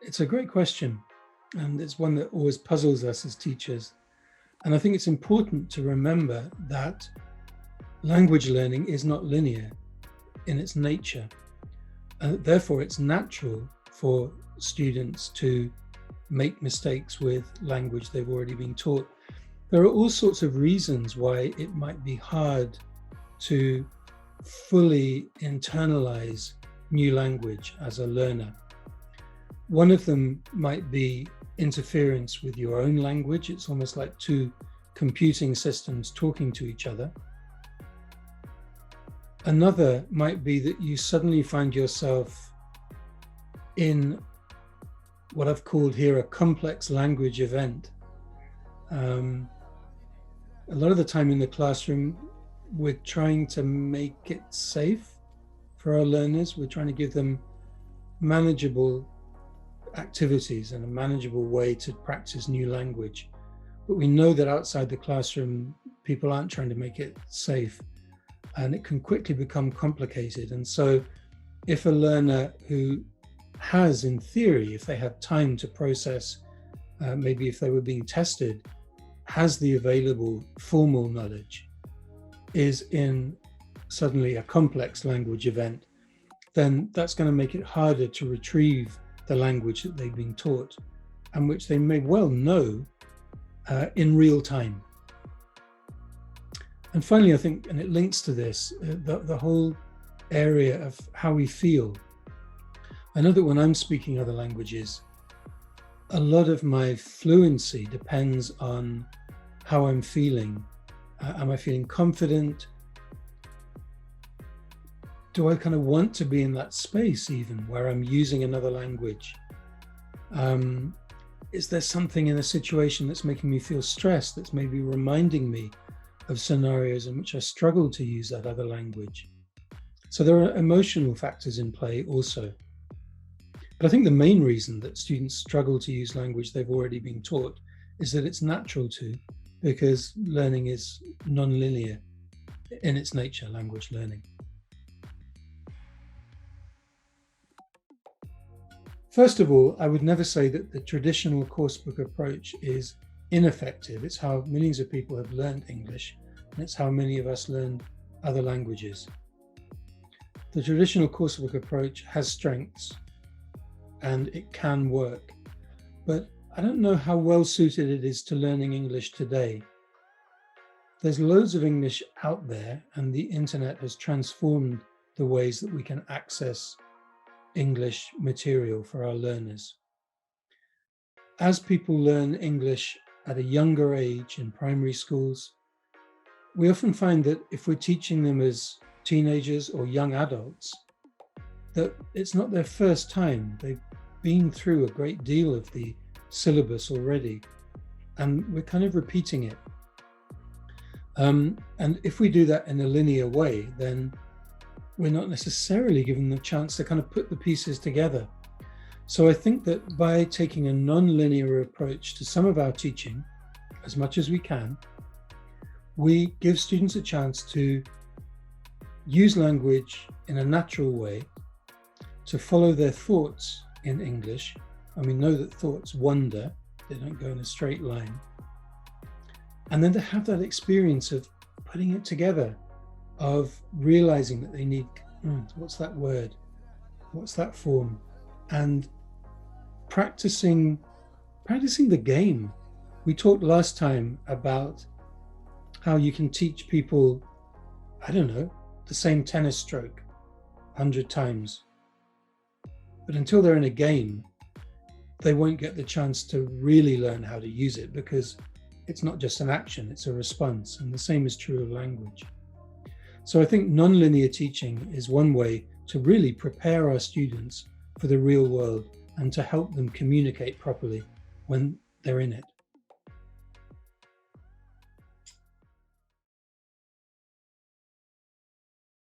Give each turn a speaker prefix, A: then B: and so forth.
A: It's a great question, and it's one that always puzzles us as teachers. And I think it's important to remember that language learning is not linear in its nature. And therefore, it's natural for students to make mistakes with language they've already been taught. There are all sorts of reasons why it might be hard to fully internalize new language as a learner. One of them might be interference with your own language. It's almost like two computing systems talking to each other. Another might be that you suddenly find yourself in what I've called here a complex language event. A lot of the time in the classroom, we're trying to make it safe for our learners. We're trying to give them manageable activities and a manageable way to practice new language. But we know that outside the classroom, people aren't trying to make it safe, and it can quickly become complicated. And so if a learner who has, in theory, if they have time to process, maybe if they were being tested, has the available formal knowledge, is in suddenly a complex language event, then that's going to make it harder to retrieve the language that they've been taught and which they may well know in real time. And finally, I think, and it links to this, the whole area of how we feel. I know that when I'm speaking other languages, a lot of my fluency depends on how I'm feeling. Am I feeling confident? Do I kind of want to be in that space even where I'm using another language? Is there something in a situation that's making me feel stressed, that's maybe reminding me of scenarios in which I struggle to use that other language? So there are emotional factors in play also. But I think the main reason that students struggle to use language they've already been taught is that it's natural to, because learning is non-linear in its nature, language learning. First of all, I would never say that the traditional coursebook approach is ineffective. It's how millions of people have learned English, and it's how many of us learned other languages. The traditional coursebook approach has strengths, and it can work, but I don't know how well suited it is to learning English today. There's loads of English out there, and the internet has transformed the ways that we can access English material for our learners. As people learn English at a younger age in primary schools, we often find that if we're teaching them as teenagers or young adults, that it's not their first time. They've been through a great deal of the syllabus already, and we're kind of repeating it. And if we do that in a linear way, then we're not necessarily given the chance to kind of put the pieces together. So I think that by taking a non-linear approach to some of our teaching, as much as we can, we give students a chance to use language in a natural way, to follow their thoughts in English. And we know that thoughts wander, they don't go in a straight line. And then to have that experience of putting it together, of realizing that they need, what's that word? What's that form? And practicing the game. We talked last time about how you can teach people, I don't know, the same tennis stroke 100 times. But until they're in a game, they won't get the chance to really learn how to use it, because it's not just an action, it's a response. And the same is true of language. So I think non-linear teaching is one way to really prepare our students for the real world and to help them communicate properly when they're in it.